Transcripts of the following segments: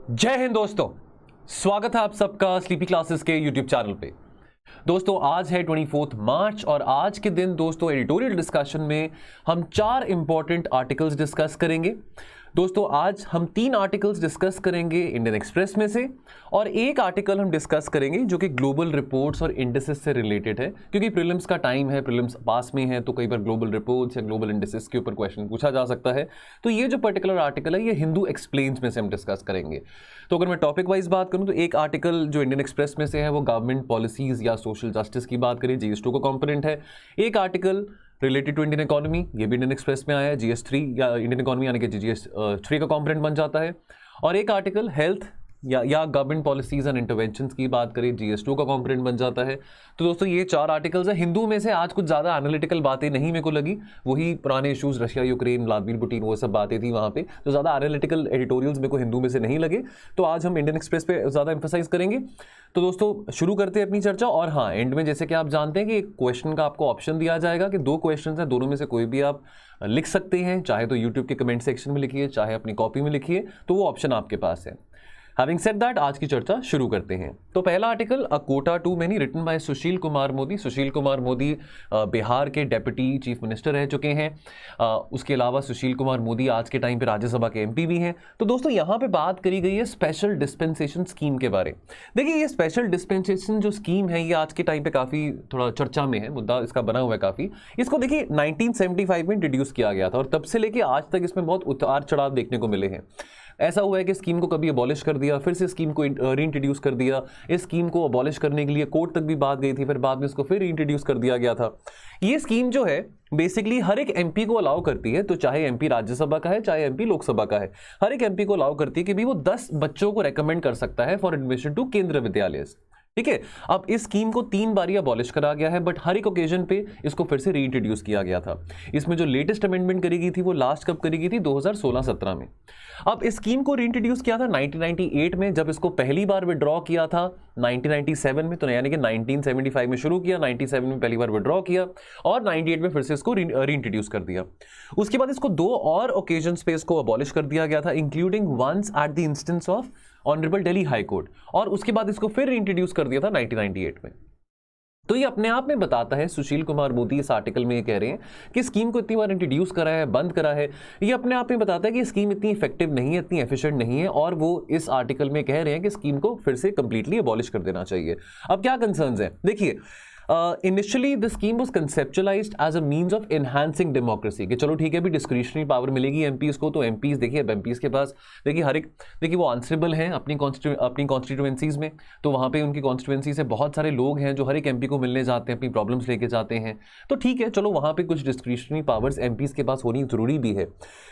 जय हिंद दोस्तों, स्वागत है आप सबका स्लीपी क्लासेस के यूट्यूब चैनल पे। दोस्तों आज है 24 मार्च और आज के दिन दोस्तों एडिटोरियल डिस्कशन में हम 4 इंपॉर्टेंट आर्टिकल्स डिस्कस करेंगे। दोस्तों आज हम 3 आर्टिकल्स डिस्कस करेंगे इंडियन एक्सप्रेस में से और एक आर्टिकल हम डिस्कस करेंगे जो कि ग्लोबल रिपोर्ट्स और इंडिसेस से रिलेटेड है, क्योंकि प्रीलिम्स का टाइम है, प्रीलिम्स पास में है तो कई बार ग्लोबल रिपोर्ट्स या ग्लोबल इंडिसेस के ऊपर क्वेश्चन पूछा जा सकता है। तो ये जो पर्टिकुलर आर्टिकल है ये हिंदू एक्सप्लेन्स में से हम डिस्कस करेंगे। तो अगर मैं टॉपिक वाइज बात करूं तो एक आर्टिकल जो इंडियन एक्सप्रेस में से है वो गवर्नमेंट पॉलिसीज या सोशल जस्टिस की बात करें, GS2 का कंपोनेंट है। एक article related to Indian economy, ये भी इंडियन एक्सप्रेस में आया है, GS3 या इंडियन इकोनॉमी यानी कि GS3 का कंपोनेंट बन जाता है। और एक आर्टिकल हेल्थ या गवर्नमेंट पॉलिसीज एंड इंटरवेंशंस की बात करें, GS2 का कंपोनेंट बन जाता है। तो दोस्तों ये 4 आर्टिकल्स हैं। हिंदू में से आज कुछ ज़्यादा एनालिटिकल बातें नहीं मेरे को लगी, वही पुराने issues Russia Ukraine Vladimir Putin वो सब बातें थी वहाँ पे, तो ज़्यादा एनालिटिकल एडिटोरियल्स मेरे को हिंदू में से नहीं लगे। तो आज हम इंडियन एक्सप्रेस पे ज़्यादा एम्फेसाइज करेंगे। तो दोस्तों शुरू करते हैं अपनी चर्चा। और हाँ, एंड में जैसे कि आप जानते हैं कि एक क्वेश्चन का आपको ऑप्शन दिया जाएगा कि 2 क्वेश्चन हैं, दोनों में से कोई भी आप लिख सकते हैं, चाहे तो यूट्यूब के कमेंट सेक्शन में लिखिए, चाहे अपनी कॉपी में लिखिए, तो वो ऑप्शन आपके पास है। हैविंग सेड दैट आज की चर्चा शुरू करते हैं। तो पहला article a quota too many written by Sushil Kumar Modi. Sushil Kumar Modi Bihar के डेप्यूटी चीफ मिनिस्टर रह चुके हैं। उसके अलावा सुशील कुमार मोदी आज के टाइम पे राज्यसभा के MP भी हैं। तो दोस्तों यहाँ पे बात करी गई है स्पेशल डिस्पेंसेशन स्कीम के बारे। देखिए ये स्पेशल डिस्पेंसेशन जो स्कीम है ये आज के टाइम पे काफ़ी थोड़ा चर्चा में है, मुद्दा इसका बना हुआ है काफ़ी। इसको देखिए 1975 में इंट्रोड्यूस किया गया था और तब से लेके आज तक इसमें बहुत उतार चढ़ाव देखने को मिले हैं। ऐसा हुआ है कि स्कीम को कभी अबॉलिश कर दिया, फिर से स्कीम को रीइंट्रोड्यूस कर दिया। इस स्कीम को अबॉलिश करने के लिए कोर्ट तक भी बात गई थी, फिर बाद में इसको फिर रीइंट्रोड्यूस कर दिया गया था। ये स्कीम जो है बेसिकली हर एक MP को अलाउ करती है, तो चाहे MP राज्यसभा का है चाहे MP लोकसभा का है, हर एक MP को अलाउ करती है कि भी वो 10 बच्चों को रेकमेंड कर सकता है फॉर एडमिशन टू केंद्रीय विद्यालय। ठीक है, अब इस स्कीम को 3 बार अबॉलिश करा गया है, बट हर एक ओकेजन पे इसको फिर से रीइंट्रोड्यूस किया गया था। इसमें जो लेटेस्ट अमेंडमेंट करी गई थी वो लास्ट कब करी गई थी, 2016-17 में। अब इस स्कीम को रीइंट्रोड्यूस किया था 1998 में, जब इसको पहली बार विड्रॉ किया था 1997 में, तो यानी कि 1975 में शुरू किया, 97 में पहली बार विड्रॉ किया और 98 में फिर से इसको रीइंट्रोड्यूस कर दिया। उसके बाद इसको 2 और ओकेजन्स पे इसको अबॉलिश कर दिया गया था, including once at the instance of honourable Delhi high court, और उसके बाद इसको फिर इंट्रोड्यूस कर दिया था 1998 में। तो ये अपने आप में बताता है, सुशील कुमार मोदी इस आर्टिकल में ये कह रहे हैं कि स्कीम को इतनी बार इंट्रोड्यूस करा है, बंद करा है, ये अपने आप में बताता है कि स्कीम इतनी इफेक्टिव नहीं है, इतनी एफिशिएंट नहीं है, और वो इस आर्टिकल में कह रहे हैं कि स्कीम को फिर से कंप्लीटली अबॉलिश कर देना चाहिए। अब क्या कंसर्न्स हैं, देखिए initially the scheme was conceptualised as a means of enhancing democracy, कि चलो ठीक है भी डिस्क्रिशनरी पावर मिलेगी MPs को, तो MPs देखिए अब MPs के पास देखिए हर एक देखिए वो आंसरेबल हैं अपनी कॉन्स्टिट्यूएंसीज में, तो वहाँ पे उनकी कॉन्स्टिट्यूएंसी से बहुत सारे लोग हैं जो हर एक MP को मिलने जाते हैं, अपनी प्रॉब्लम्स लेके जाते हैं, तो ठीक है चलो वहाँ पे कुछ डिस्क्रिशनरी पावर्स MPs के पास होनी जरूरी भी है।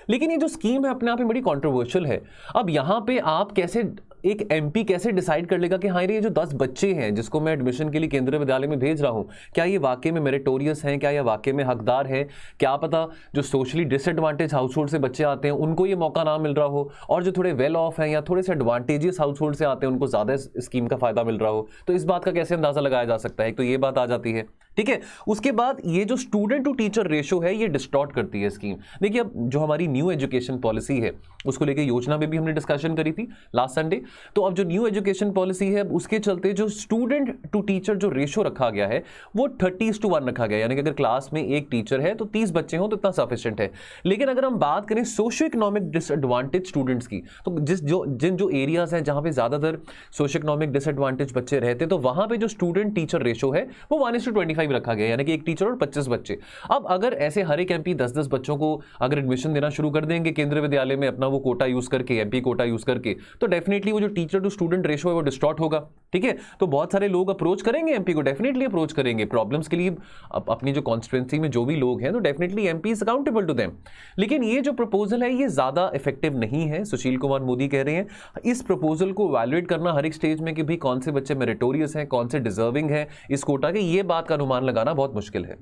लेकिन ये जो स्कीम है अपने आप में बड़ी कॉन्ट्रोवर्शियल है। अब यहाँ पे आप कैसे एक MP कैसे डिसाइड कर लेगा कि हाँ ये जो 10 बच्चे हैं जिसको मैं एडमिशन के लिए केंद्रीय विद्यालय में भेज रहा हूँ, क्या ये वाकई में मेरिटोरियस हैं, क्या ये वाकई में हकदार है? क्या पता जो सोशली डिसएडवांटेज हाउस होल्ड से बच्चे आते हैं उनको ये मौका ना मिल रहा हो, और जो थोड़े वेल ऑफ हैं या थोड़े से एडवांटेजियस हाउस होल्ड से आते हैं उनको ज़्यादा स्कीम का फायदा मिल रहा हो। तो इस बात का कैसे अंदाजा लगाया जा सकता है, तो ये बात आ जाती है। ठीक है, उसके बाद ये जो स्टूडेंट टू टीचर रेशो है ये डिस्टॉर्ट करती है स्कीम। देखिए अब जो हमारी न्यू एजुकेशन पॉलिसी है उसको लेकर योजना में भी हमने डिस्कशन करी थी लास्ट संडे। तो अब जो न्यू एजुकेशन पॉलिसी है उसके चलते जो स्टूडेंट टू टीचर जो रेशो रखा गया है वो 30:1 रखा गया, यानी कि अगर क्लास में एक टीचर है तो 30 बच्चे हों तो इतना सफिशिएंट है। लेकिन अगर हम बात करें सोशियो इकोनॉमिक डिसएडवांटेज स्टूडेंट्स की, तो जिन जो एरियाज हैं जहां पे ज्यादातर सोशियो इकोनॉमिक डिसएडवांटेज बच्चे रहते हैं, तो वहां पे जो स्टूडेंट टीचर रेशो है वो 1:25 रखा गया, यानी कि एक टीचर और 25 बच्चे। अब अगर ऐसे हर एक MP 10-10 बच्चों को अगर एडमिशन देना शुरू कर देंगे केंद्रीय विद्यालय में अपना वो कोटा यूज करके, MP कोटा यूज करके, तो डेफिनेटली वो जो टीचर टू स्टूडेंट रेशो है वो डिस्टॉर्ट होगा। ठीक है, तो बहुत सारे लोग अप्रोच करेंगे MP को, डेफिनेटली अप्रोच करेंगे प्रॉब्लम्स के लिए। अपनी जो कॉन्स्टिट्यूएंसी में जो भी लोग हैं तो definitely MP is accountable to them. लेकिन ये जो प्रपोजल है ये ज्यादा इफेक्टिव नहीं है, सुशील कुमार मोदी कह रहे हैं। इस प्रपोजल को वैल्यूएट करना हर एक स्टेज में कि भाई कौन से बच्चे मेरिटोरियस हैं, कौन से डिजर्विंग है इस कोटा के, ये बात का अनुमान लगाना बहुत मुश्किल है।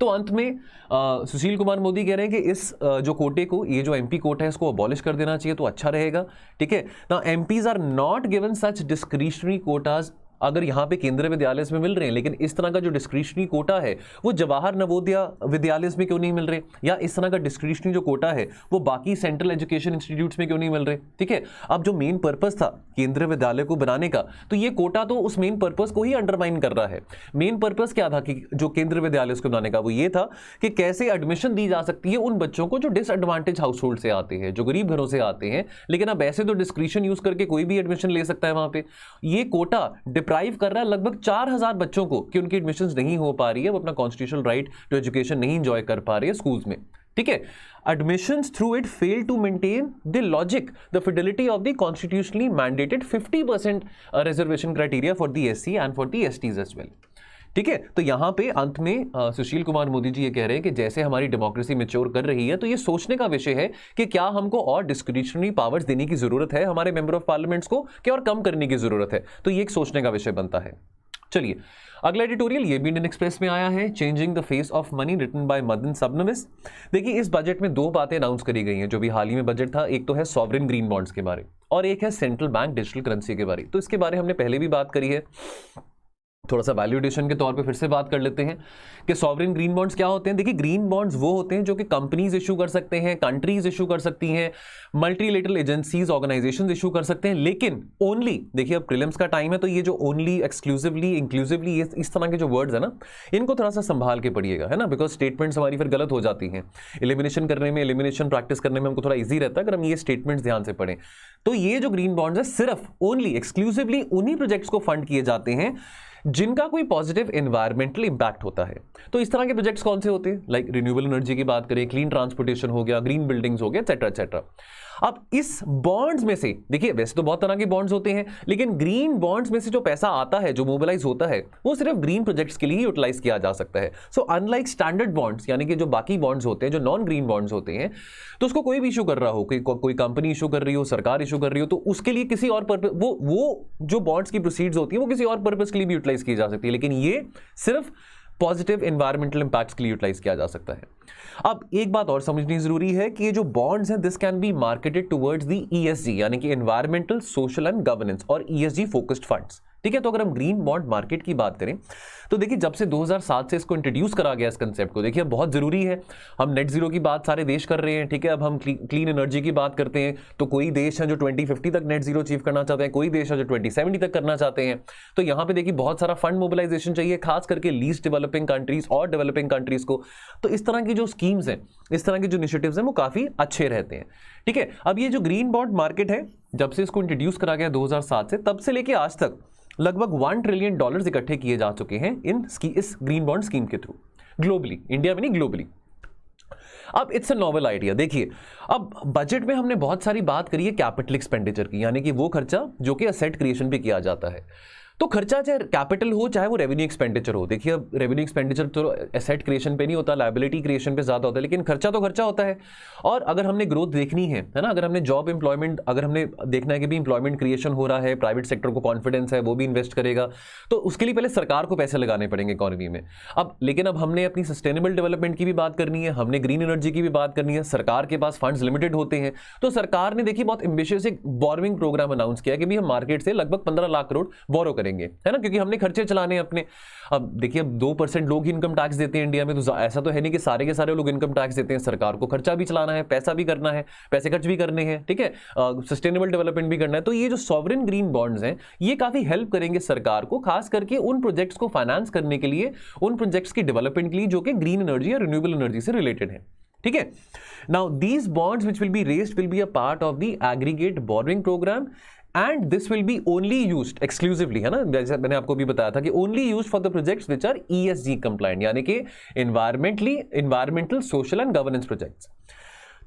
तो अंत में सुशील कुमार मोदी कह रहे हैं कि इस जो कोटे को, ये जो MP कोटा है इसको अबॉलिश कर देना चाहिए तो अच्छा रहेगा। ठीक है ना, MPs are not given such discretionary quotas अगर यहाँ पे केंद्रीय विद्यालय में मिल रहे हैं, लेकिन इस तरह का जो डिस्क्रिशनरी कोटा है वो जवाहर नवोदय विद्यालय में क्यों नहीं मिल रहे, या इस तरह का डिस्क्रिशनरी जो कोटा है वो बाकी सेंट्रल एजुकेशन इंस्टीट्यूट्स में क्यों नहीं मिल रहे। ठीक है, अब जो मेन पर्पस था केंद्रीय विद्यालय को बनाने का, तो ये कोटा तो उस मेन पर्पस को ही अंडरमाइन कर रहा है। मेन पर्पस क्या था कि जो केंद्रीय विद्यालय को बनाने का, वो ये था कि कैसे एडमिशन दी जा सकती है उन बच्चों को जो डिसएडवांटेज हाउस होल्ड से आते हैं, जो गरीब घरों से आते हैं, लेकिन अब ऐसे तो डिस्क्रिशन यूज करके कोई भी एडमिशन ले सकता है वहां पे। ये कोटा डिप्राइव कर रहा है लगभग 4000 बच्चों को कि उनकी एडमिशंस नहीं हो पा रही है, वो अपना कॉन्स्टिट्यूशनल राइट टू एजुकेशन नहीं एंजॉय कर पा रही है स्कूल्स में। ठीक है, admissions through it fail to maintain the logic, the fidelity of the constitutionally mandated 50% reservation criteria for the SC and for the STs as well। ठीक है, तो यहां पे अंत में सुशील कुमार मोदी जी ये कह रहे हैं कि जैसे हमारी डेमोक्रेसी मैच्योर कर रही है, तो ये सोचने का विषय है कि क्या हमको और डिस्क्रिशनरी पावर्स देने की जरूरत है हमारे मेंबर ऑफ पार्लियामेंट्स को, क्या और कम करने की जरूरत है। तो ये एक सोचने का विषय बनता है। चलिए अगला एडिटोरियल ये भी इंडियन एक्सप्रेस में आया है, changing the face of money, written by Madan Sabnavis. देखिए इस बजट में दो बातें अनाउंस करी गई हैं जो भी हाल ही में बजट था। एक तो है सॉवरेन ग्रीन बॉन्ड्स के बारे और एक है सेंट्रल बैंक डिजिटल करेंसी के बारे। तो इसके बारे हमने पहले भी बात करी है, थोड़ा सा वैल्यूडेशन के तौर पे फिर से बात कर लेते हैं कि सॉवरेन ग्रीन बॉन्ड्स क्या होते हैं। देखिए ग्रीन बॉन्ड्स वो होते हैं जो कि कंपनीज इशू कर सकते हैं, कंट्रीज इशू कर सकती हैं, मल्टीलेटरल एजेंसीज ऑर्गेनाइजेशंस इशू कर सकते हैं, लेकिन ओनली, देखिए अब प्रीलिम्स का टाइम है तो ये जो ओनली, एक्सक्लूसिवली, इंक्लूसिवली, ये इस तरह के जो वर्ड्स है ना, इनको थोड़ा सा संभाल के पढ़िएगा, है ना, बिकॉज स्टेटमेंट्स हमारी फिर गलत हो जाती हैं। एलिमिनेशन करने में, एलिमिनेशन प्रैक्टिस करने में हमको थोड़ा ईजी रहता है अगर हम ये स्टेटमेंट्स ध्यान से पढ़ें। तो ये जो ग्रीन बॉन्ड्स है सिर्फ ओनली एक्सक्लूसिवली उन्हीं प्रोजेक्ट्स को फंड किए जाते हैं जिनका कोई पॉजिटिव एनवायरमेंटल इंपैक्ट होता है। तो इस तरह के प्रोजेक्ट्स कौन से होते हैं, लाइक रिन्यूएबल एनर्जी की बात करें, क्लीन ट्रांसपोर्टेशन हो गया, ग्रीन बिल्डिंग्स हो गया, एटसेट्रा एटसेट्रा। अब इस बॉन्ड्स में से देखिए वैसे तो बहुत तरह के बॉन्ड्स होते हैं, लेकिन ग्रीन बॉन्ड्स में से जो पैसा आता है, जो मोबिलाइज होता है, वो सिर्फ ग्रीन प्रोजेक्ट्स के लिए यूटिलाइज किया जा सकता है। सो अनलाइक स्टैंडर्ड बॉन्ड्स, यानी कि जो बाकी बॉन्ड्स होते हैं, जो नॉन ग्रीन बॉन्ड्स होते हैं, तो उसको कोई भी इशू कर रहा हो, कोई कंपनी इशू कर रही हो, सरकार इशू कर रही हो, तो उसके लिए किसी और पर्पस, वो जो बॉन्ड्स की प्रोसीड्स होती है वो किसी और पर्पस के लिए भी यूटिलाइज की जा सकती है, लेकिन ये सिर्फ पॉजिटिव एनवायरमेंटल इंपैक्ट्स के लिए यूटिलाइज किया जा सकता है। अब एक बात और समझनी जरूरी है कि ये जो बॉन्ड्स हैं, this can be marketed towards the ESG, यानी कि एनवायरमेंटल, सोशल एंड गवर्नेंस और ESG फोकस्ड फंड्स। ठीक है, तो अगर हम ग्रीन बॉन्ड मार्केट की बात करें तो देखिए जब से 2007 से इसको इंट्रोड्यूस करा गया, इस कंसेप्ट को, देखिए बहुत जरूरी है। हम नेट जीरो की बात सारे देश कर रहे हैं, ठीक है, अब हम क्लीन एनर्जी की बात करते हैं तो कोई देश है जो 2050 तक नेट जीरो अचीव करना चाहते हैं, कोई देश है जो 2070 तक करना चाहते हैं। तो यहाँ पे देखिए बहुत सारा फंड मोबिलाइजेशन चाहिए, खास करके लीस्ट डेवलपिंग कंट्रीज और डेवलपिंग कंट्रीज को। तो इस तरह की जो स्कीम्स हैं, इस तरह के जो इनिशिएटिव्स हैं, वो काफी अच्छे रहते हैं। ठीक है, अब ये जो ग्रीन बॉन्ड मार्केट है, जब से इसको इंट्रोड्यूस करा गया 2007 से, तब से लेके आज तक लगभग $1 ट्रिलियन इकट्ठे किए जा चुके हैं इस ग्रीन बॉन्ड स्कीम के थ्रू, ग्लोबली, इंडिया में नहीं ग्लोबली। अब इट्स अ नोवेल आइडिया। देखिए अब बजट में हमने बहुत सारी बात करी है कैपिटल एक्सपेंडिचर की, यानी कि वो खर्चा जो कि असेट क्रिएशन पे किया जाता है। तो खर्चा चाहे कैपिटल हो चाहे वो रेवेन्यू एक्सपेंडिचर हो, देखिए अब रेवेन्यू एक्सपेंडिचर तो एसेट क्रिएशन पे नहीं होता, लायबिलिटी क्रिएशन पे ज्यादा होता है, लेकिन खर्चा तो खर्चा होता है। और अगर हमने ग्रोथ देखनी है ना, अगर हमने जॉब एम्प्लॉयमेंट, अगर हमने देखना है कि भी एम्प्लॉयमेंट क्रिएशन हो रहा है, प्राइवेट सेक्टर को कॉन्फिडेंस है, वो भी इन्वेस्ट करेगा, तो उसके लिए पहले सरकार को पैसे लगाने पड़ेंगे इकोनॉमी में। अब लेकिन अब हमने अपनी सस्टेनेबल डेवलपमेंट की भी बात करनी है, हमने ग्रीन एनर्जी की भी बात करनी है, सरकार के पास फंड्स लिमिटेड होते हैं। तो सरकार ने देखिए बहुत एम्बिशियस एक बोरोइंग प्रोग्राम अनाउंस किया कि भी हम मार्केट से लगभग 15 लाख करोड़ बोरो करेंगे, है ना, क्योंकि हमने खर्चे चलाने अपने। अब देखिए अब 2% लोग ही इनकम टैक्स देते हैं इंडिया में, तो ऐसा तो है नहीं कि सारे के सारे लोग इनकम टैक्स देते हैं। सरकार को खर्चा भी चलाना है, पैसा भी करना है, पैसे खर्च भी करने हैं, ठीक है, सस्टेनेबल डेवलपमेंट भी करना है। तो ये जो सॉवरेन ग्रीन बॉन्ड्स हैं, ये काफी हेल्प करेंगे सरकार को, खास करके उन प्रोजेक्ट्स को फाइनेंस करने के लिए, उन प्रोजेक्ट्स की डेवलपमेंट के लिए जो कि ग्रीन एनर्जी या रिन्यूएबल एनर्जी से रिलेटेड है। ठीक है, now these bonds which will be raised will be a part of the aggregate borrowing programme and this will be only used exclusively, है ना, जैसे मैंने आपको भी बताया था कि only used for the projects which are ESG compliant, यानी कि environmental, social and governance projects.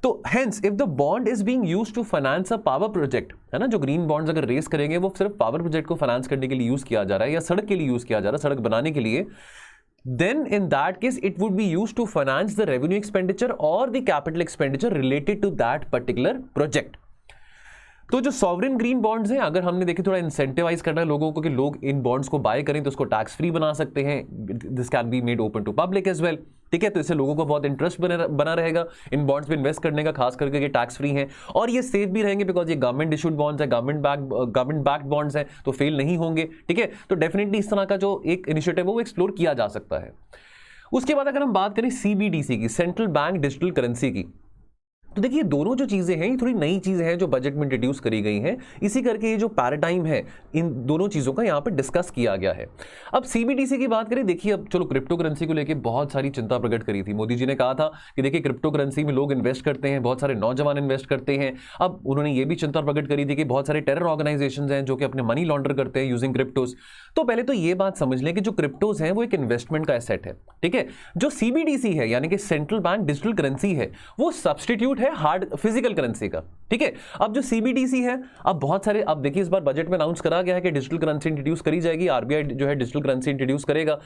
तो hence if the bond is being used to finance a power project, है ना, जो ग्रीन बॉन्ड्स अगर रेस करेंगे वो सिर्फ पावर प्रोजेक्ट को फाइनेंस करने के लिए यूज किया जा रहा है या सड़क के लिए यूज किया जा रहा है, सड़क बनाने के लिए, then in that case it would be used to finance the revenue expenditure or the capital expenditure related to that particular project. तो जो सॉवरेन ग्रीन बॉन्ड्स हैं, अगर हमने देखे थोड़ा इंसेंटिवाइज करना है लोगों को कि लोग इन बॉन्ड्स को बाय करें तो उसको टैक्स फ्री बना सकते हैं, this can be made open to public as well. ठीक है, तो इससे लोगों को बहुत इंटरेस्ट बना रहेगा इन बॉन्ड्स में इन्वेस्ट करने का, खास करके ये टैक्स फ्री हैं और ये सेफ भी रहेंगे बिकॉज ये गवर्नमेंट इशूड बॉन्ड्स है, गवर्नमेंट बैक्ड बॉन्ड्स हैं, तो फेल नहीं होंगे। ठीक है, तो डेफिनेटली इस तरह का जो एक इनिशिएटिव है वो एक्सप्लोर किया जा सकता है। उसके बाद अगर हम बात करें CBDC की, सेंट्रल बैंक डिजिटल करेंसी की, तो देखिए दोनों जो चीजें हैं ये थोड़ी नई चीजें हैं जो बजट में इंट्रोड्यूस करी गई हैं। इसी करके ये जो पैराडाइम है इन दोनों चीजों का यहाँ पे डिस्कस किया गया है। अब CBDC की बात करें, देखिए अब चलो क्रिप्टो करेंसी को लेके बहुत सारी चिंता प्रकट करी थी। मोदी जी ने कहा था कि देखिए क्रिप्टो करेंसी में लोग इन्वेस्ट करते हैं, बहुत सारे नौजवान इन्वेस्ट करते हैं। अब उन्होंने ये भी चिंता प्रकट करी थी कि बहुत सारे टेरर ऑर्गेनाइजेशन हैं जो कि अपने मनी लॉन्डर करते हैं यूजिंग क्रिप्टोज। तो पहले तो ये बात समझ लें कि जो क्रिप्टोज हैं वो एक इन्वेस्टमेंट का एसेट है। ठीक है, जो CBDC है यानी कि सेंट्रल बैंक डिजिटल करेंसी है वो सब्सटीट्यूट है हार्ड फिजिकल करेंसी का। ठीक है, अब जो CBDC है, अब बहुत सारे, अब देखिए इस बार बजट में अनाउंस करा गया है कि डिजिटल करेंसी इंट्रोड्यूस करी जाएगी, RBI जो है डिजिटल करेंसी इंट्रोड्यूस करेगा।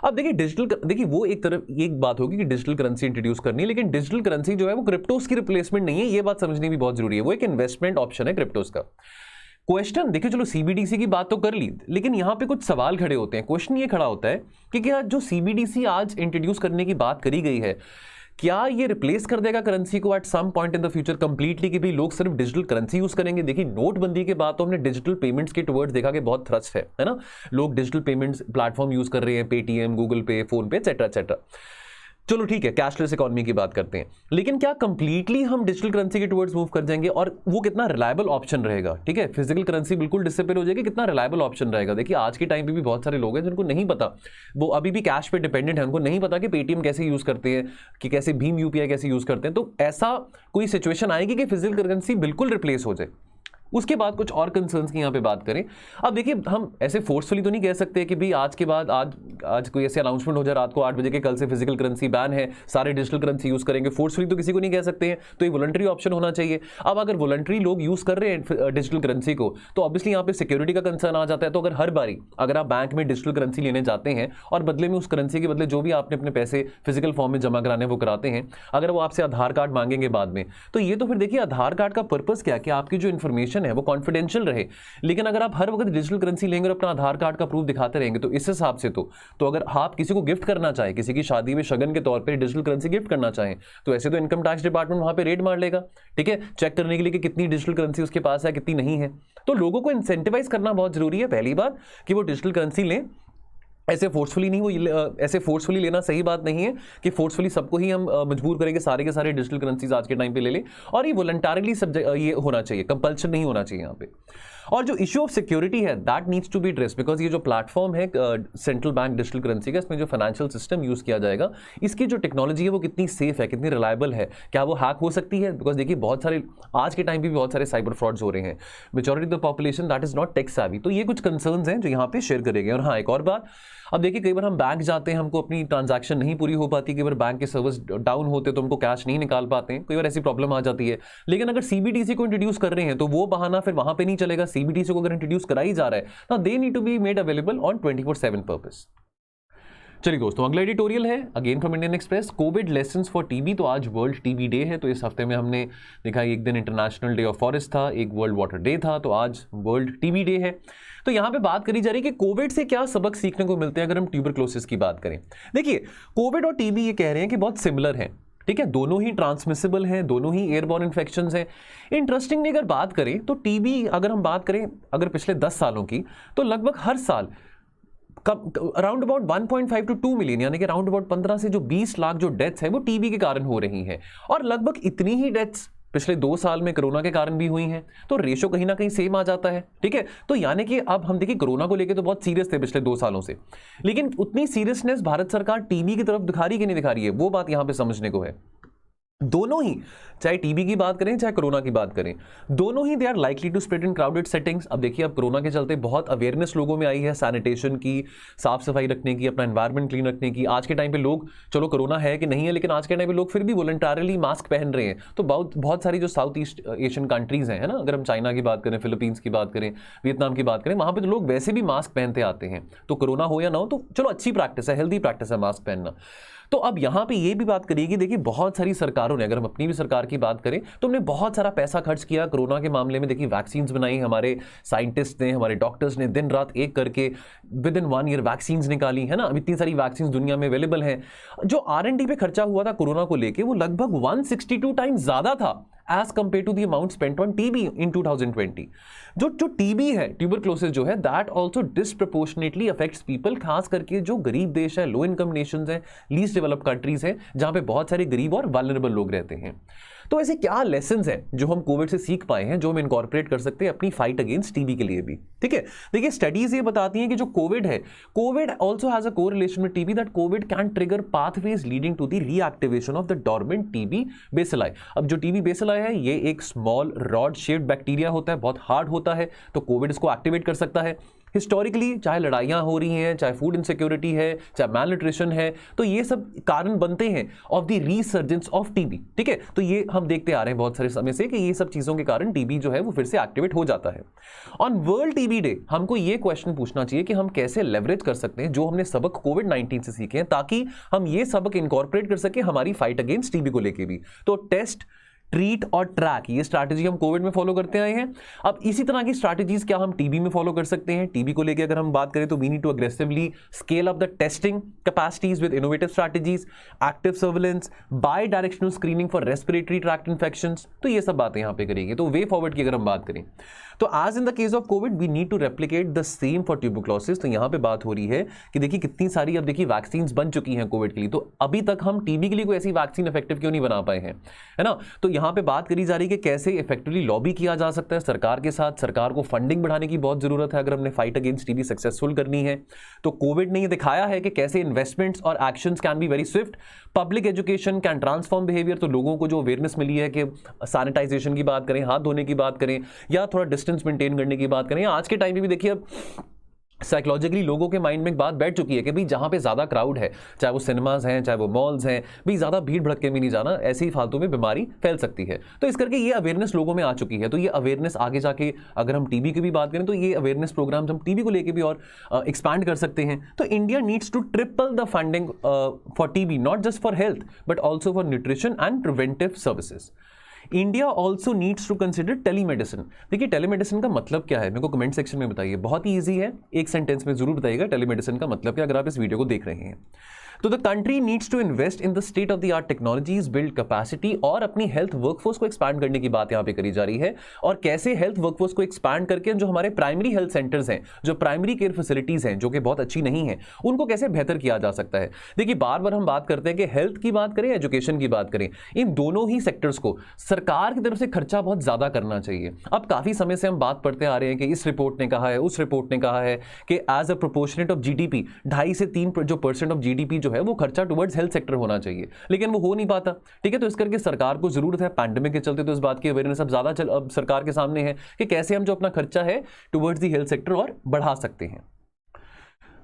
अब देखिए वो एक तरफ एक बात होगी कि डिजिटल करेंसी इंट्रोड्यूस करनी है, लेकिन डिजिटल करेंसी जो है वो क्रिप्टोस की रिप्लेसमेंट नहीं है, ये बात समझनी भी बहुत जरूरी है। वो एक इन्वेस्टमेंट ऑप्शन है क्रिप्टोस का। क्वेश्चन देखिए, चलो CBDC की बात तो कर ली, लेकिन यहां पे कुछ सवाल खड़े होते हैं। क्वेश्चन ये खड़ा होता है कि क्या जो CBDC आज इंट्रोड्यूस करने की बात करी गई है, क्या ये रिप्लेस कर देगा करेंसी को at some point in the future completely, कि भाई लोग सिर्फ डिजिटल करेंसी यूज करेंगे। देखिए नोटबंदी के बाद तो हमने डिजिटल पेमेंट्स के टुवर्ड्स देखा कि बहुत थ्रस्ट है ना, लोग डिजिटल पेमेंट्स प्लेटफॉर्म यूज कर रहे हैं, पेटीएम, गूगल पे, फोन पे, एटसेट्रा एटसेट्रा। चलो ठीक है, कैशलेस इकोनॉमी की बात करते हैं, लेकिन क्या कंप्लीटली हम डिजिटल करेंसी के टुवर्ड्स मूव कर जाएंगे और वो कितना रिलायबल ऑप्शन रहेगा? ठीक है, फिजिकल करेंसी बिल्कुल डिसअपीयर हो जाएगी, कितना रिलायबल ऑप्शन रहेगा? देखिए आज के टाइम पे भी बहुत सारे लोग हैं जिनको नहीं पता, वो अभी भी कैश पे डिपेंडेंट है, उनको नहीं पता कि पेटीएम कैसे यूज करते हैं, कि कैसे भीम UPI कैसे यूज करते हैं। तो ऐसा कोई सिचुएशन आएगी कि फिजिकल करेंसी बिल्कुल रिप्लेस हो जाए। उसके बाद कुछ और कंसर्न्स की यहाँ पे बात करें। अब देखिए हम ऐसे फोर्सफुली तो नहीं कह सकते कि भाई आज के बाद आज कोई ऐसे अनाउंसमेंट हो जाए रात को 8 बजे के कल से फिजिकल करेंसी बैन है, सारे डिजिटल करेंसी यूज करेंगे, फोर्सफुली तो किसी को नहीं कह सकते हैं, तो ये वॉलंटरी ऑप्शन होना चाहिए। अब अगर वॉलंटरी लोग यूज कर रहे हैं डिजिटल करेंसी को, तो ऑब्वियसली यहाँ पे सिक्योरिटी का कंसर्न आ जाता है। तो अगर हर बारी अगर आप बैंक में डिजिटल करेंसी लेने जाते हैं और बदले में उस करेंसी के बदले जो भी आपने अपने पैसे फिजिकल फॉर्म में जमा कराने वो कराते हैं, अगर वो आपसे आधार कार्ड मांगेंगे बाद में, तो ये तो फिर देखिए आधार कार्ड का पर्पस क्या, कि आपकी जो इन्फॉर्मेशन है वो कॉन्फिडेंशियल रहे। लेकिन अगर आप हर वक्त डिजिटल करेंसी लेंगे और अपना आधार कार्ड का प्रूफ दिखाते रहेंगे, तो इस हिसाब से तो अगर आप किसी को गिफ्ट करना चाहें, किसी की शादी में शगन के तौर पे डिजिटल करेंसी गिफ्ट करना चाहें, तो ऐसे तो इनकम टैक्स डिपार्टमेंट वहां पे रेड मार लेगा। ठीक है, चेक करने के लिए कि कितनी डिजिटल करेंसी उसके पास है, कितनी नहीं है। तो लोगों को इंसेंटिवाइज करना बहुत जरूरी है, पहली बात कि वो डिजिटल करेंसी लें। ऐसे फोर्सफुली नहीं, वो ऐसे फोर्सफुली लेना सही बात नहीं है कि फोर्सफुली सबको ही हम मजबूर करेंगे सारे के सारे डिजिटल करेंसीज आज के टाइम पे ले लें, और ये वॉलंटरली ये होना चाहिए, कंपल्शन नहीं होना चाहिए यहाँ पे। और जो इशू ऑफ सिक्योरिटी है that needs to be addressed, because ये जो प्लेटफॉर्म है सेंट्रल बैंक डिजिटल करेंसी का, इसमें जो फाइनेंशियल सिस्टम यूज किया जाएगा, इसकी जो टेक्नोलॉजी है वो कितनी सेफ है, कितनी रिलायबल है, क्या वो हैक हो सकती है? बिकॉज देखिए बहुत सारे आज के टाइम पे भी बहुत सारे साइबर फ्रॉड्स हो रहे हैं, majority of the population that is not tech savvy. तो ये कुछ कंसर्न्स हैं जो यहाँ पे शेयर करेंगे। और हाँ, एक और बात, अब देखिए कई बार हम बैंक जाते हैं, हमको अपनी ट्रांजैक्शन नहीं पूरी हो पाती, कई बार बैंक के सर्विस डाउन होते तो हमको कैश नहीं निकाल पाते हैं, कई बार ऐसी प्रॉब्लम आ जाती है। लेकिन अगर CBDC को इंट्रोड्यूस कर रहे हैं तो वो बहाना फिर वहां पे नहीं चलेगा। CBDC को अगर इंट्रोड्यूस कराई जा रहा है तो they need to be made available on 24/7 purpose. चलिए दोस्तों, अगला एडिटोरियल है again from Indian Express, covid lessons for TB। तो आज वर्ल्ड TB डे है, तो इस हफ्ते में हमने देखा एक दिन इंटरनेशनल डे ऑफ फॉरेस्ट था, एक वर्ल्ड वाटर डे था, तो आज वर्ल्ड TB डे है। तो यहां पे बात करी जा रही है कि कोविड से क्या सबक सीखने को मिलते हैं अगर हम ट्यूबरक्लोसिस की बात करें। देखिए कोविड और TB ये कह रहे हैं कि बहुत सिमिलर हैं, ठीक है, दोनों ही ट्रांसमिसिबल हैं, दोनों ही एयरबॉर्न इन्फेक्शंस हैं। इंटरेस्टिंगली अगर बात करें तो TB अगर हम बात करें अगर पिछले 10 सालों की, तो लगभग हर साल अराउंड अबाउट 1.5 to 2 मिलियन, यानी कि अराउंड अबाउट 15 से जो 20 लाख जो डेथ्स हैं वो TB के कारण हो रही हैं, और लगभग इतनी ही डेथ्स पिछले 2 साल में कोरोना के कारण भी हुई हैं। तो रेशो कहीं ना कहीं सेम आ जाता है। ठीक है, तो यानी कि अब हम देखिए कोरोना को लेकर तो बहुत सीरियस थे पिछले 2 सालों से, लेकिन उतनी सीरियसनेस भारत सरकार TB की तरफ दिखा रही कि नहीं दिखा रही है, वो बात यहां पे समझने को है। दोनों ही, चाहे TB की बात करें चाहे कोरोना की बात करें, दोनों ही they are likely to spread in crowded settings. अब देखिए अब कोरोना के चलते बहुत अवेयरनेस लोगों में आई है सैनिटेशन की, साफ सफाई रखने की, अपना एनवायरनमेंट क्लीन रखने की। आज के टाइम पे लोग, चलो कोरोना है कि नहीं है, लेकिन आज के टाइम पे लोग फिर भी वॉलंटरली मास्क पहन रहे हैं। तो बहुत सारी जो साउथ ईस्ट एशियन कंट्रीज हैं, है ना, अगर हम चाइना की बात करें, फिलीपींस की बात करें, वियतनाम की बात करें, वहां पर तो लोग वैसे भी मास्क पहनते आते हैं। तो कोरोना हो या ना हो, तो चलो अच्छी प्रैक्टिस है, हेल्दी प्रैक्टिस है मास्क पहनना। तो अब यहां पे ये भी बात करिए, देखिए बहुत सारी सरकारों ने, अगर हम अपनी भी सरकार की बात करें तो हमने बहुत सारा पैसा खर्च किया कोरोना के मामले में। देखिए वैक्सीन बनाई, हमारे साइंटिस्ट ने, हमारे डॉक्टर्स ने दिन रात एक करके विद इन 1 ईयर वैक्सीन निकाली है ना। अब इतनी सारी वैक्सीन दुनिया में अवेलेबल हैं। जो R&D पे खर्चा हुआ था कोरोना को लेके वो लगभग 162 टाइम्स ज्यादा था as compared to the amount spent on TB in 2020। जो TB है, ट्यूबरक्लोसिस जो है, that also disproportionately affects people, खास करके जो गरीब देश है, लो इनकम नेशंस हैं, लीस्ट डेवलप्ड कंट्रीज हैं, जहां पे बहुत सारे गरीब और वल्नरेबल लोग रहते हैं। तो ऐसे क्या लेसन्स हैं जो हम कोविड से सीख पाए हैं, जो हम इनकॉर्पोरेट कर सकते हैं अपनी फाइट अगेंस्ट टीबी के लिए भी, ठीक है। देखिए स्टडीज ये बताती हैं कि जो कोविड है, covid also has a correlation with TB, that covid can trigger pathways leading to the reactivation of the dormant TB bacilli. अब जो टीबी बेसिलाई है ये एक स्मॉल रॉड शेप्ड बैक्टीरिया होता है, बहुत हार्ड होता है, तो कोविड इसको एक्टिवेट कर सकता है। हिस्टोरिकली चाहे लड़ाइयाँ हो रही हैं, चाहे फूड इनसिक्योरिटी है, चाहे मैल न्यूट्रिशन है, तो ये सब कारण बनते हैं ऑफ द रीसर्जेंस ऑफ टीबी, ठीक है। तो ये हम देखते आ रहे हैं बहुत सारे समय से कि ये सब चीज़ों के कारण टीबी जो है वो फिर से एक्टिवेट हो जाता है। ऑन वर्ल्ड टीबी डे हमको ये क्वेश्चन पूछना चाहिए कि हम कैसे लेवरेज कर सकते हैं जो हमने सबक कोविड-19 से सीखे हैं, ताकि हम ये सबक इनकॉर्पोरेट कर सके हमारी फाइट अगेंस्ट टीबी को लेके भी। तो टेस्ट, ट्रीट और ट्रैक, ये स्ट्रैटेजी हम कोविड में फॉलो करते आए हैं। अब इसी तरह की स्ट्रैटेजीज क्या हम टीबी में फॉलो कर सकते हैं? टीबी को लेकर अगर हम बात करें तो we need to aggressively scale up the testing capacities with innovative strategies, active surveillance, bidirectional screening for respiratory tract infections. तो ये सब बातें यहां पे करेंगे। तो वे फॉरवर्ड की अगर हम बात करें तो as in the case of covid we need to replicate the same for tuberculosis. तो यहां पे बात हो रही है कि देखिए कितनी सारी अब देखिए वैक्सीन बन चुकी हैं कोविड के लिए, तो अभी तक हम टीबी के लिए कोई ऐसी वैक्सीन इफेक्टिव क्यों नहीं बना पाए हैं, है ना। तो यहां पे बात करी जा रही है कि कैसे इफेक्टिवली लॉबी किया जा सकता है सरकार के साथ। सरकार को फंडिंग बढ़ाने की बहुत जरूरत है अगर हमने फाइट अगेंस्ट टीबी सक्सेसफुल करनी है। तो कोविड ने ये दिखाया है कि कैसे इन्वेस्टमेंट्स और actions can be very Swift. Public education can transform behaviour. तो लोगों को जो अवेयरनेस मिली है कि सैनिटाइजेशन की बात करें, हाथ धोने की बात करें, या थोड़ा डिस्टेंस मेंटेन करने की बात करें, आज के टाइम में भी देखिए अब साइकोलॉजिकली लोगों के माइंड में एक बात बैठ चुकी है कि भाई जहां पे ज्यादा क्राउड है, चाहे वो सिनेमाज हैं, चाहे वो मॉल्स हैं, भाई ज्यादा भीड़ भड़के में नहीं जाना, ऐसे ही फालतू में बीमारी फैल सकती है। तो इस करके ये अवेयरनेस लोगों में आ चुकी है। तो ये अवेयरनेस आगे जाके अगर हम टीबी की भी बात करें तो ये अवेयरनेस प्रोग्राम्स हम टीबी को लेके भी और एक्सपैंड कर सकते हैं। तो India needs to triple the funding for TB, not just for health but also for nutrition and preventive services. India also needs to consider telemedicine. देखिए टेलीमेडिसिन का मतलब क्या है, मेरे को कमेंट सेक्शन में बताइए। बहुत ही ईजी है, एक सेंटेंस में जरूर बताइएगा टेलीमेडिसिन का मतलब क्या, अगर आप इस वीडियो को देख रहे हैं। तो the country needs to invest in the state of the art technologies, build capacity और अपनी हेल्थ वर्कफोर्स को एक्सपैंड करने की बात यहां पे करी जा रही है। और कैसे हेल्थ वर्कफोर्स को एक्सपैंड करके जो हमारे प्राइमरी हेल्थ सेंटर्स हैं, जो प्राइमरी केयर फैसिलिटीज हैं जो कि बहुत अच्छी नहीं है, उनको कैसे बेहतर किया जा सकता है। देखिए बार बार हम बात करते हैं कि हेल्थ की बात करें, एजुकेशन की बात करें, इन दोनों ही सेक्टर्स को सरकार की तरफ से खर्चा बहुत ज्यादा करना चाहिए। अब काफी समय से हम बात पढ़ते आ रहे हैं कि इस रिपोर्ट ने कहा है, उस रिपोर्ट ने कहा है कि as a proportionate of GDP 2.5 से 3% ऑफ जीडीपी जो है वो खर्चा टुवर्ड्स हेल्थ सेक्टर होना चाहिए, लेकिन वो हो नहीं पाता, ठीक है। तो इस करके सरकार को जरूरत है, पैंडेमिक के चलते तो इस बात की अवेयरनेस अब ज्यादा अब सरकार के सामने है कि कैसे हम जो अपना खर्चा है टुवर्ड्स दी हेल्थ सेक्टर और बढ़ा सकते हैं।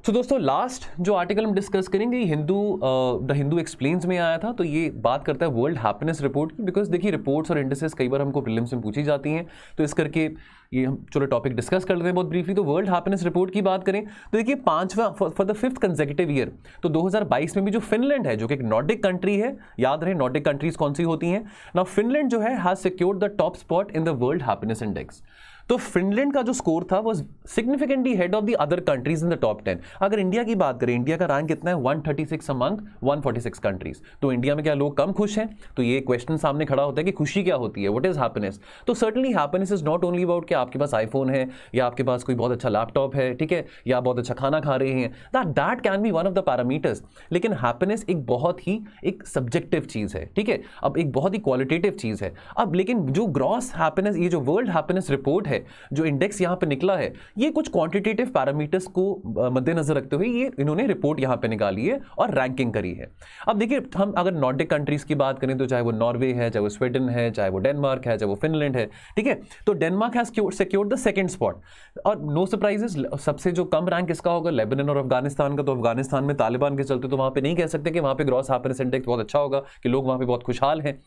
तो दोस्तों लास्ट जो आर्टिकल हम डिस्कस करेंगे द हिंदू एक्सप्लेन्स में आया था। तो ये बात करता है वर्ल्ड हैप्पीनेस रिपोर्ट की, बिकॉज देखिए रिपोर्ट्स और इंडिसेस कई बार हमको प्रीलिम्स में पूछी जाती हैं, तो इस करके ये हम चलो टॉपिक डिस्कस कर लेते हैं बहुत ब्रीफली। तो वर्ल्ड हैप्पीनेस रिपोर्ट की बात करें तो देखिए 5वां for the 5th consecutive year, तो 2022 में भी जो फिनलैंड है, जो कि एक नॉर्डिक कंट्री है, याद रहे नॉर्डिक कंट्रीज कौन सी होती हैं ना, फिनलैंड जो है has secured the top spot in the world happiness index. तो फिनलैंड का जो स्कोर था वो significantly head of the other countries in the top 10। अगर इंडिया की बात करें, इंडिया का रैंक कितना है 136 अमंग 146 कंट्रीज। तो इंडिया में क्या लोग कम खुश हैं? तो ये क्वेश्चन सामने खड़ा होता है कि खुशी क्या होती है, व्हाट इज हैप्पीनेस। तो certainly happiness is not only about कि आपके पास आईफोन है या आपके पास कोई बहुत अच्छा लैपटॉप है, ठीक है, या बहुत अच्छा खाना खा रहे हैं, that can be one of the parameters. लेकिन हैप्पीनेस एक बहुत ही एक सब्जेक्टिव चीज है, ठीक है, अब एक बहुत ही क्वालिटेटिव चीज है। अब लेकिन जो ग्रॉस हैप्पीनेस, ये जो वर्ल्ड हैप्पीनेस रिपोर्ट है, जो इंडेक्स यहां पे निकला है, ये कुछ क्वांटिटेटिव पैरामीटर्स को मद्देनजर रखते हुए ये इन्होंने रिपोर्ट यहां पे निकाली है और रैंकिंग करी है। अब देखिए हम अगर नॉर्डिक कंट्रीज की बात करें तो चाहे वो नॉर्वे है, चाहे वो स्वीडन है, चाहे वो डेनमार्क है, चाहे वो फिनलैंड है, ठीक है। तो Denmark has secured the second spot. और नो सरप्राइजेस, सबसे जो कम रैंक किसका होगा, लेबनान और अफगानिस्तान का। तो अफगानिस्तान में तालिबान के चलते तो वहां पे नहीं कह सकते कि वहां पे ग्रॉस हैप्पीनेस इंडेक्स बहुत अच्छा होगा, कि लोग वहां पे बहुत खुशहाल हैं।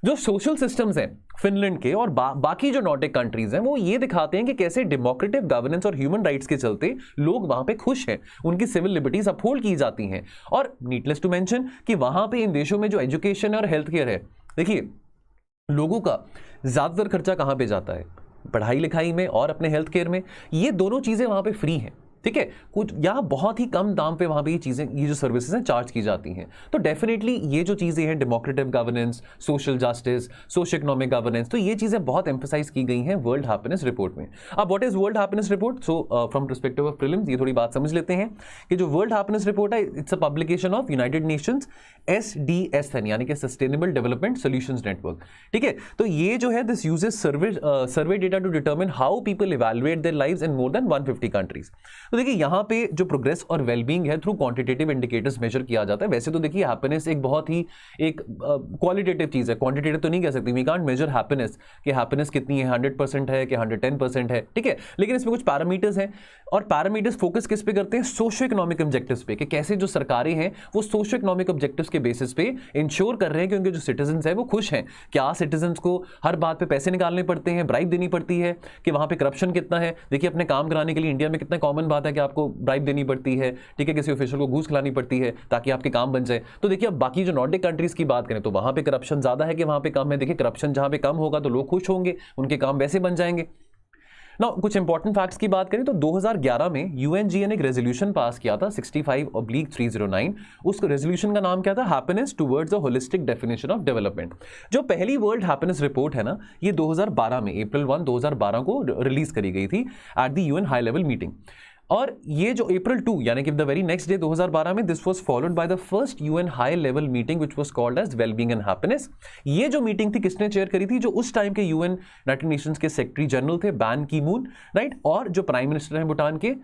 जो सोशल सिस्टम्स हैं फिनलैंड के और बाकी जो नॉर्डिक कंट्रीज हैं वो ये दिखाते हैं कि कैसे डेमोक्रेटिक गवर्नेंस और ह्यूमन राइट्स के चलते लोग वहां पे खुश हैं, उनकी सिविल लिबर्टीज अपहोल्ड की जाती हैं। और नीडलेस टू मेंशन कि वहां पे इन देशों में जो एजुकेशन और हेल्थ केयर है, देखिए लोगों का ज्यादातर खर्चा कहां पे जाता है, पढ़ाई लिखाई में और अपने हेल्थ केयर में। ये दोनों चीजें वहां पे फ्री हैं, ठीक है, कुछ यहाँ बहुत ही कम दाम पे वहां पे ये चीजें, ये जो सर्विसेज हैं चार्ज की जाती हैं। तो डेफिनेटली ये जो चीजें हैं democratic governance, social justice, socio economic governance, तो ये चीजें बहुत एम्फसाइज की गई हैं वर्ल्ड हैप्पीनेस रिपोर्ट में। अब what is world happiness report? So from perspective of prelims ये थोड़ी बात समझ लेते हैं कि जो वर्ल्ड हैप्पीनेस रिपोर्ट है it's a publication of United Nations SDSN यानी कि सस्टेनेबल डेवलपमेंट सॉल्यूशंस नेटवर्क, ठीक है। तो ये जो है this uses survey data to determine how people evaluate their lives in more than 150 countries. तो देखिए यहाँ पे जो प्रोग्रेस और वेलबींग है थ्रू क्वांटिटेटिव इंडिकेटर्स मेजर किया जाता है। वैसे तो देखिए हैप्पीनेस एक बहुत ही एक क्वालिटेटिव चीज है, क्वांटिटेटिव तो नहीं कह सकते, वी कांट मेजर हैप्पीनेस कि हैप्पीनेस कितनी है, 100% है कि 110% है, ठीक है। लेकिन इसमें कुछ पैरामीटर्स हैं और पैरामीटर्स फोकस किस पे करते हैं? सोशो इकोनॉमिक ऑब्जेक्टिव्स पे, कि कैसे जो सरकारें हैं वो सोशो इकोनॉमिक ऑब्जेक्टिव्स के बेसिस पे इंश्योर कर रहे हैं कि उनके जो सिटीजंस हैं वो खुश हैं। क्या सिटीजंस को हर बात पे पैसे निकालने पड़ते हैं, ब्राइब देनी पड़ती है, कि वहां पे करप्शन कितना है? देखिए अपने काम कराने के लिए इंडिया में कितना कॉमन बात है कि आपको ब्राइब देनी पड़ती है, ठीक है, किसी ऑफिशियल को घूस खिलानी पड़ती है ताकि आपके काम बन जाए। तो देखिए अब बाकी जो नॉर्डिक कंट्रीज की बात करें तो वहां पे करप्शन ज्यादा है कि वहां पे कम है? देखिए करप्शन जहां पे कम होगा तो लोग खुश होंगे, उनके काम वैसे बन जाएंगे ना। कुछ इंपॉर्टेंट फैक्ट्स की बात करें तो 2011 में यूएनजीए ने एक रेजोल्यूशन पास किया था 65/309। उस रेजोल्यूशन का नाम क्या था? Happiness towards a holistic definition of development. जो पहली वर्ल्ड हैप्पीनेस रिपोर्ट है ना, ये 2012 में अप्रैल 1 2012 को रिलीज करी गई थी at the UN high level meeting. और ये जो अप्रैल 2 यानी कि द वेरी नेक्स्ट डे 2012 में this was followed by the first UN high level meeting which was called as wellbeing and happiness. ये जो मीटिंग थी किसने चेयर करी थी? जो उस टाइम के यूएन यूनाइटेड नेशंस के सेक्रेटरी जनरल थे बैन की मून, राइट, और जो प्राइम मिनिस्टर हैं भूटान के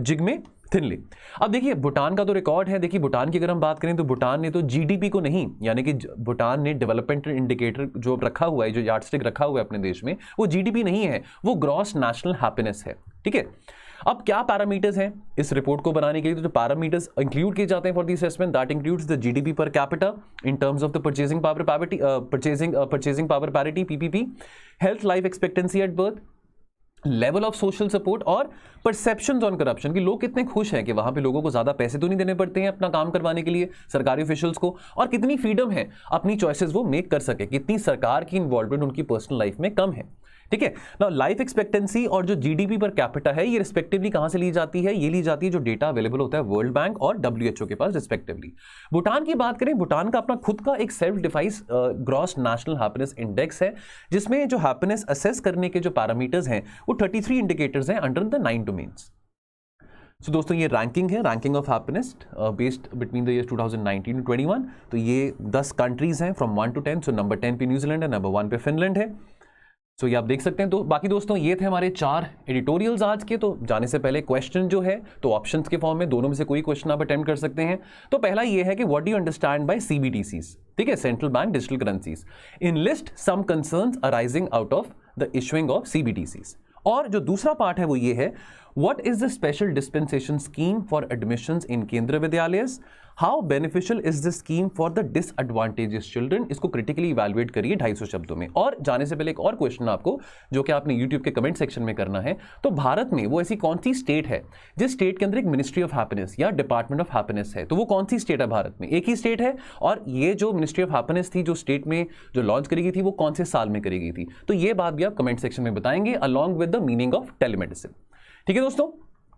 जिग्मे थिनले। अब देखिए भूटान का तो रिकॉर्ड है, देखिए भूटान की अगर हम बात करें तो भूटान ने तो जीडीपी को नहीं, यानी कि भूटान ने डेवलपमेंट इंडिकेटर जो रखा हुआ है, जो यार्डस्टिक रखा हुआ है अपने देश में, वो जीडीपी नहीं है, वो ग्रॉस नेशनल हैप्पीनेस है, ठीक है। अब क्या पैरामीटर्स हैं इस रिपोर्ट को बनाने के लिए? तो जो पैरामीटर्स इंक्लूड किए जाते हैं for the assessment that includes the GDP per capita in terms of the purchasing power parity PPP, health life expectancy at birth, level of social support और परसेप्शंस ऑन करप्शन, कि लोग कितने खुश हैं कि वहां पे लोगों को ज्यादा पैसे तो नहीं देने पड़ते हैं अपना काम करवाने के लिए सरकारी ऑफिशियल्स को, और कितनी फ्रीडम है अपनी चॉइसेस वो मेक कर सके, कितनी सरकार की इन्वॉल्वमेंट उनकी पर्सनल लाइफ में कम है, ठीक है ना। लाइफ एक्सपेक्टेंसी और जो जीडीपी पर कैपिटा है ये रिस्पेक्टिवली कहां से ली जाती है? ये ली जाती है जो डेटा अवेलेबल होता है वर्ल्ड बैंक और WHO के पास रिस्पेक्टिवली। भूटान की बात करें, भूटान का अपना खुद का एक self defined gross national happiness index है, जिसमें जो हैप्पीनेस असेस करने के जो पैरामीटर्स हैं वो 33 इंडिकेटर्स हैं अंडर द 9 डोमेन्स। सो दोस्तों ये रैंकिंग है, ranking of happiness based between the year 2019 to 21। तो ये 10 कंट्रीज हैं फ्रॉम 1 to 10। सो नंबर 10 पे न्यूजीलैंड है, नंबर 1 पे फिनलैंड है। सो ये आप देख सकते हैं। तो बाकी दोस्तों ये थे हमारे 4 एडिटोरियल्स आज के। तो जाने से पहले क्वेश्चन जो है तो ऑप्शंस के फॉर्म में दोनों में से कोई क्वेश्चन आप अटेम्प्ट कर सकते हैं। तो पहला ये है कि what do you understand by CBDCs, ठीक है, central bank digital currencies. Enlist some concerns arising out of the issuing of CBDCs। और जो दूसरा पार्ट है वो ये है, what is the special dispensation scheme for admissions in Kendriya Vidyalayas, how beneficial is the scheme for the disadvantages children. इसको critically evaluate करिए 250 शब्दों में। और जाने से पहले एक और क्वेश्चन आपको जो कि आपने यूट्यूब के कमेंट सेक्शन में करना है, तो भारत में वो ऐसी कौन सी स्टेट है जिस स्टेट के अंदर एक मिनिस्ट्री ऑफ हैप्पीनेस या डिपार्टमेंट ऑफ हैप्पीनेस है? तो वो कौन सी स्टेट है भारत में? एक ही स्टेट है। और ये जो मिनिस्ट्री ऑफ हैप्पीनेस थी जो स्टेट में जो लॉन्च करी गई थी वो कौन से साल में करी गई थी? तो ये बात भी आप कमेंट सेक्शन में बताएंगे along with the meaning of telemedicine. ठीक है दोस्तों,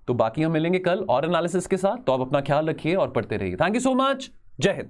तो बाकी हम मिलेंगे कल और एनालिसिस के साथ। तो आप अपना ख्याल रखिए और पढ़ते रहिए। Thank you so much. जय हिंद।